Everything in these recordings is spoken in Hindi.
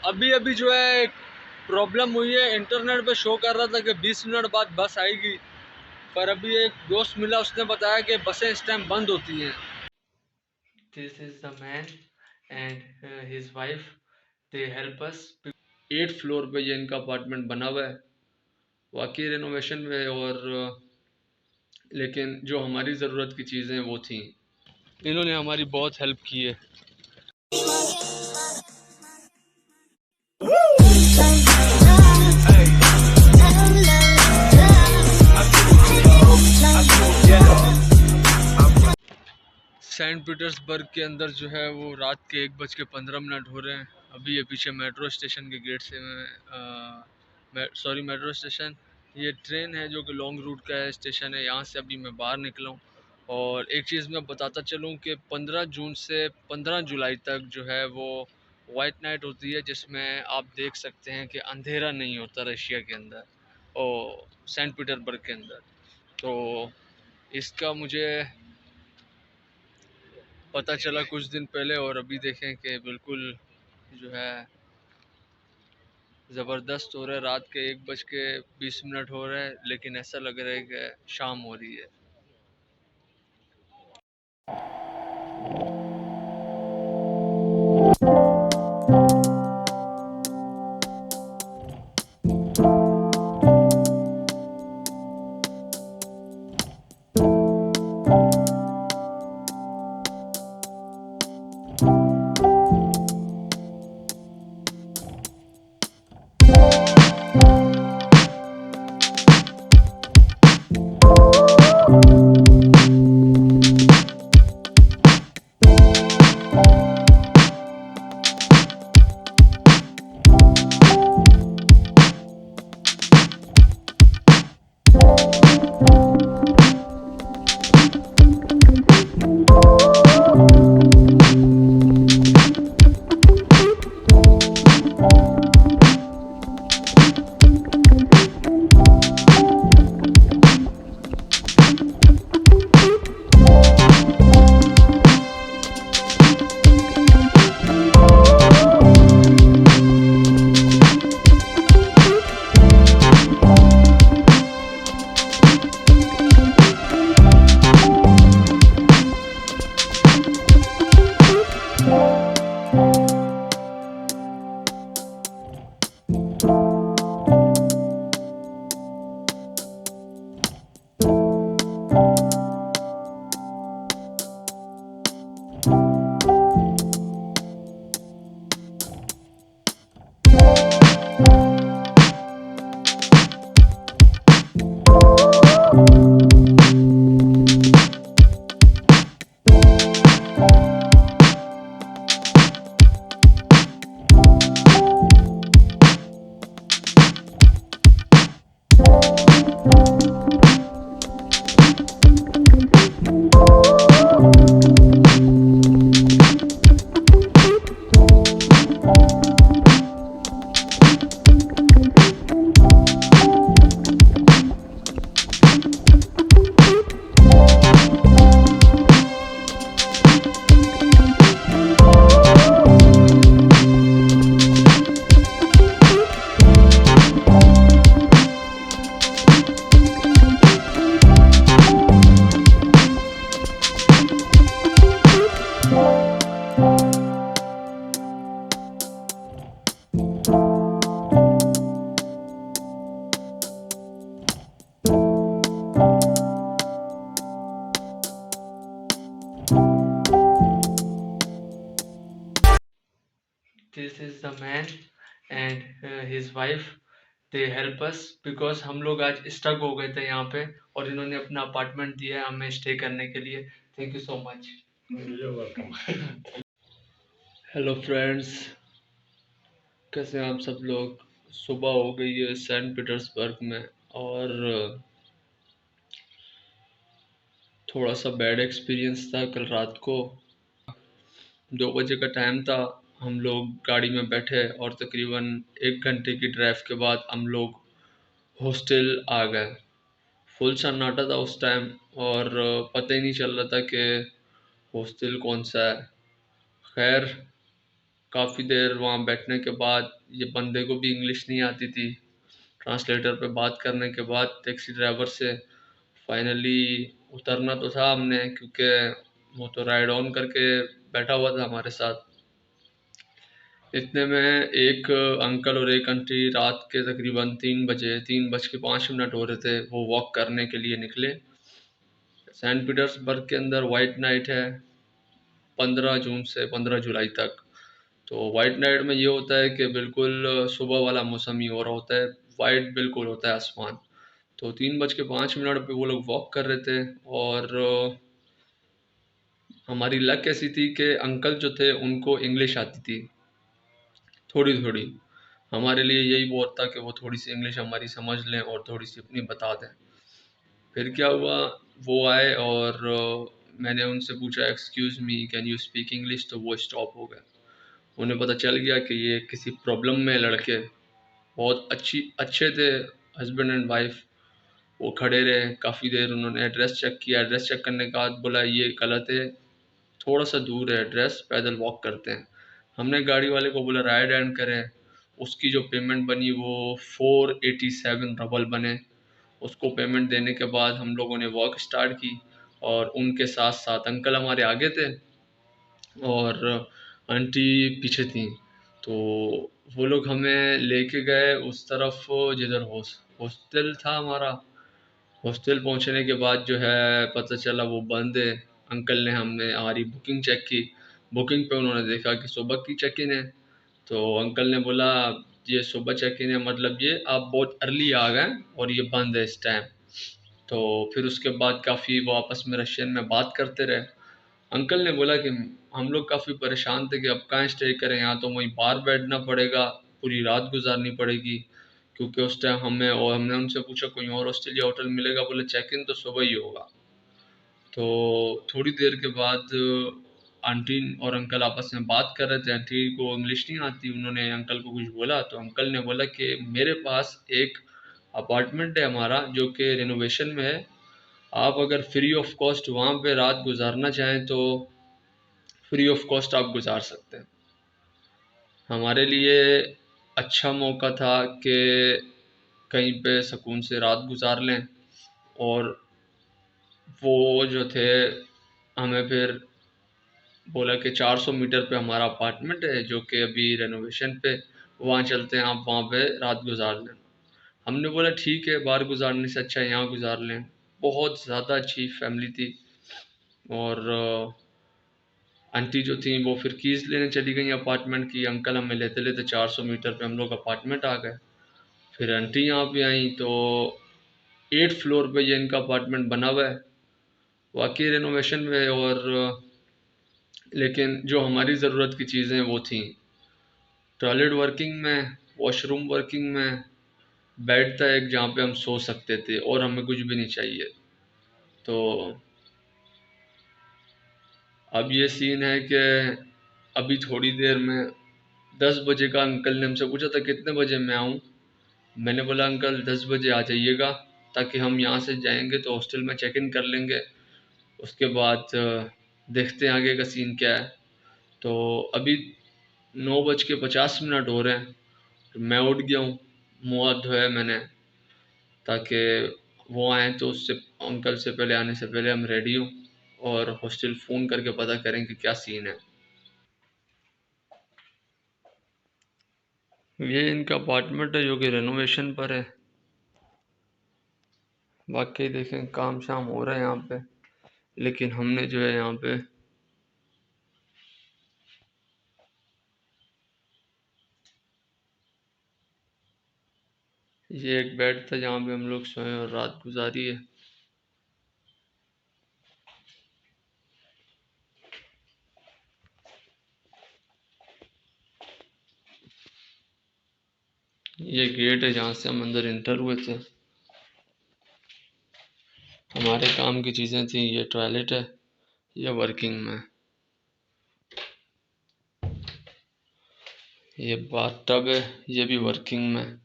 अभी अभी जो है एक प्रॉब्लम हुई है, इंटरनेट पे शो कर रहा था कि 20 मिनट बाद बस आएगी, पर अभी एक दोस्त मिला, उसने बताया कि बसें इस टाइम बंद होती हैं। This is the man and his wife, they help us. 8th floor पे ये इनका अपार्टमेंट बना हुआ है, वाकई रेनोवेशन में है। और लेकिन जो हमारी ज़रूरत की चीज़ें वो थी, इन्होंने हमारी बहुत हेल्प की है। सेंट पीटर्सबर्ग के अंदर जो है वो रात के 1:15 हो रहे हैं। अभी ये पीछे मेट्रो स्टेशन के गेट से सॉरी मेट्रो स्टेशन, ये ट्रेन है जो कि लॉन्ग रूट का है, स्टेशन है, यहाँ से अभी मैं बाहर निकला हूँ। और एक चीज़ मैं बताता चलूँ कि 15 जून से 15 जुलाई तक जो है वो वाइट नाइट होती है, जिसमें आप देख सकते हैं कि अंधेरा नहीं होता रशिया के अंदर और सेंट पीटर्सबर्ग के अंदर। तो इसका मुझे पता चला कुछ दिन पहले, और अभी देखें कि बिल्कुल जो है ज़बरदस्त हो रहा है। रात के 1:20 हो रहे हैं, लेकिन ऐसा लग रहा है कि शाम हो रही है। This is the man and his wife, they help us because हम लोग आज स्टक हो गए थे यहाँ पे, और इन्होंने अपना अपार्टमेंट दिया है हमें स्टे करने के लिए। Thank you so much. Hello friends, कैसे हैं आप सब लोग। सुबह हो गई है सेंट पीटर्सबर्ग में, और थोड़ा सा बैड एक्सपीरियंस था कल रात को। 2 बजे का टाइम था, हम लोग गाड़ी में बैठे और तकरीबन 1 घंटे की ड्राइव के बाद हम लोग हॉस्टल आ गए। फुल सन्नाटा था उस टाइम, और पता ही नहीं चल रहा था कि हॉस्टल कौन सा है। खैर, काफ़ी देर वहाँ बैठने के बाद ये बंदे को भी इंग्लिश नहीं आती थी। ट्रांसलेटर पे बात करने के बाद टैक्सी ड्राइवर से फाइनली उतरना तो था हमने, क्योंकि वो तो राइड ऑन करके बैठा हुआ था हमारे साथ। इतने में एक अंकल और एक आंटी रात के तकरीबन 3 बज के 5 मिनट हो रहे थे, वो वॉक करने के लिए निकले। सेंट पीटर्सबर्ग के अंदर वाइट नाइट है 15 जून से 15 जुलाई तक। तो वाइट नाइट में ये होता है कि बिल्कुल सुबह वाला मौसम ही हो रहा होता है, वाइट बिल्कुल होता है आसमान। तो 3 बज के 5 मिनट पे वो लोग वॉक कर रहे थे, और हमारी लक ऐसी थी कि अंकल जो थे उनको इंग्लिश आती थी थोड़ी थोड़ी। हमारे लिए यही बहुत था कि वो थोड़ी सी इंग्लिश हमारी समझ लें और थोड़ी सी अपनी बता दें। फिर क्या हुआ, वो आए और मैंने उनसे पूछा excuse me can you speak English, तो वो स्टॉप हो गए। उन्हें पता चल गया कि ये किसी प्रॉब्लम में लड़के, बहुत अच्छे थे हस्बैंड एंड वाइफ। वो खड़े रहे काफ़ी देर, उन्होंने एड्रेस चेक किया, एड्रेस चेक करने के बाद बोला ये गलत है, थोड़ा सा दूर है एड्रेस, पैदल वॉक करते हैं। हमने गाड़ी वाले को बोला राइट हैंड करें। उसकी जो पेमेंट बनी वो 487 रबल बने। उसको पेमेंट देने के बाद हम लोगों ने वॉक स्टार्ट की, और उनके साथ साथ अंकल हमारे आगे थे और आंटी पीछे थी। तो वो लोग हमें लेके गए उस तरफ जिधर हॉस्टल था हमारा। हॉस्टल पहुंचने के बाद जो है पता चला वो बंद है। अंकल ने हमने हमारी बुकिंग चेक की, बुकिंग पे उन्होंने देखा कि सुबह की चेक इन है। तो अंकल ने बोला ये सुबह चेक इन है, मतलब ये आप बहुत अर्ली आ गए और ये बंद है इस टाइम। तो फिर उसके बाद काफ़ी वो आपस में रशियन में बात करते रहे। अंकल ने बोला कि हम लोग काफ़ी परेशान थे कि अब कहाँ स्टे करें, यहाँ तो वहीं बाहर बैठना पड़ेगा, पूरी रात गुजारनी पड़ेगी। क्योंकि उस टाइम हमने उनसे पूछा कोई और ऑस्ट्रेलिया होटल मिलेगा, बोले चेक इन तो सुबह ही होगा। तो थोड़ी देर के बाद आंटी और अंकल आपस में बात कर रहे थे। आंटी को इंग्लिश नहीं आती, उन्होंने अंकल को कुछ बोला, तो अंकल ने बोला कि मेरे पास एक अपार्टमेंट है हमारा जो कि रिनोवेशन में है, आप अगर फ्री ऑफ कॉस्ट वहाँ पे रात गुजारना चाहें तो फ्री ऑफ कॉस्ट आप गुजार सकते हैं। हमारे लिए अच्छा मौका था कि कहीं पे सुकून से रात गुजार लें। और वो जो थे हमें फिर बोला कि 400 मीटर पे हमारा अपार्टमेंट है जो कि अभी रेनोवेशन पे, वहाँ चलते हैं, आप वहाँ पे रात गुजार लें। हमने बोला ठीक है, बाहर गुजारने से अच्छा है यहाँ गुजार लें। बहुत ज़्यादा अच्छी फैमिली थी। और आंटी जो थी वो फिर कीज़ लेने चली गई अपार्टमेंट की, अंकल हमें लेते लेते 400 मीटर पे हम लोग अपार्टमेंट आ गए। फिर आंटी यहाँ पे आई तो 8th फ्लोर पे ये इनका अपार्टमेंट बना हुआ है, वाकई रेनोवेशन में है। और लेकिन जो हमारी ज़रूरत की चीज़ें वो थी, टॉयलेट वर्किंग में, वॉशरूम वर्किंग में, बेड था एक जहाँ पे हम सो सकते थे, और हमें कुछ भी नहीं चाहिए। तो अब ये सीन है कि अभी थोड़ी देर में 10 बजे का अंकल ने हमसे पूछा था कितने बजे मैं आऊँ। मैंने बोला अंकल 10 बजे आ जाइएगा, ताकि हम यहाँ से जाएंगे तो हॉस्टल में चेक इन कर लेंगे। उसके बाद देखते हैं आगे का सीन क्या है। तो अभी 9 बज के 50 मिनट हो रहे हैं, मैं उठ गया हूँ, मुँह हाथ धोया मैंने, ताकि वो आए तो उससे अंकल से पहले आने से पहले हम रेडी हों और हॉस्टल फ़ोन करके पता करें कि क्या सीन है। ये इनका अपार्टमेंट है जो कि रेनोवेशन पर है। वाकई देखें काम शाम हो रहा है यहाँ पे, लेकिन हमने जो है यहाँ पे ये एक बेड था जहाँ पे हम लोग सोए और रात गुजारी है। ये गेट है जहाँ से हम अंदर इंटर हुए थे। हमारे काम की चीज़ें थी, ये टॉयलेट है, ये वर्किंग में, ये बाथटब है, ये भी वर्किंग में,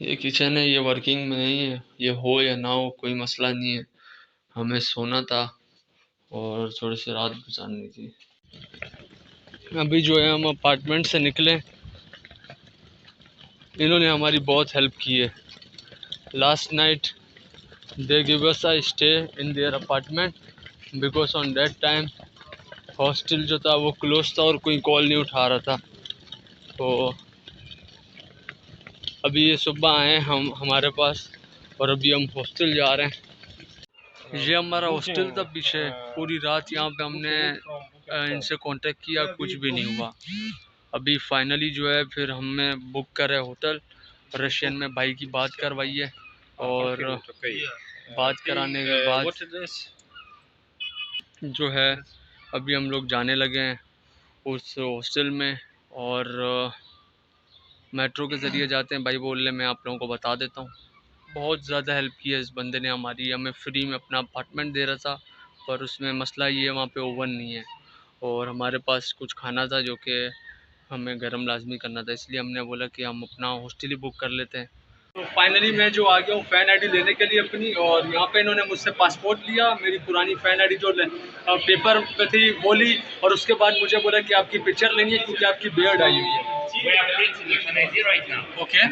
ये किचन है, ये वर्किंग में नहीं है। ये हो या ना हो कोई मसला नहीं है, हमें सोना था और थोड़ी सी रात गुजारनी थी। अभी जो है हम अपार्टमेंट से निकले, इन्होंने हमारी बहुत हेल्प की है। Last night they give us a stay in their apartment because on that time hostel जो था वो क्लोज था और कोई कॉल नहीं उठा रहा था। तो अभी ये सुबह आए हम हमारे पास और अभी हम हॉस्टल जा रहे हैं। ये हमारा हॉस्टल था पीछे। पूरी रात यहाँ पे हमने इनसे कांटेक्ट किया, कुछ भी नहीं हुआ। अभी फाइनली जो है फिर हमने बुक करे होटल, रशियन में भाई की बात करवाई है और बात कराने के बाद जो है अभी हम लोग जाने लगे हैं उस हॉस्टल में। और मेट्रो के ज़रिए जाते हैं। भाई बोल रहे मैं आप लोगों को बता देता हूँ। बहुत ज़्यादा हेल्प की है इस बंदे ने हमारी। हमें फ्री में अपना अपार्टमेंट दे रहा था, पर उसमें मसला ये है वहाँ पे ओवन नहीं है और हमारे पास कुछ खाना था जो कि हमें गर्म लाजमी करना था, इसलिए हमने बोला कि हम अपना हॉस्टल ही बुक कर लेते हैं। तो फाइनली मैं जो आ गया हूँ फ़ैन आईडी लेने के लिए अपनी, और यहाँ पे इन्होंने मुझसे पासपोर्ट लिया, मेरी पुरानी फ़ैन आईडी जो पेपर पे थी वो ली, और उसके बाद मुझे बोला कि आपकी पिक्चर लेनी है क्योंकि आपकी बियर्ड आई हुई है। ओके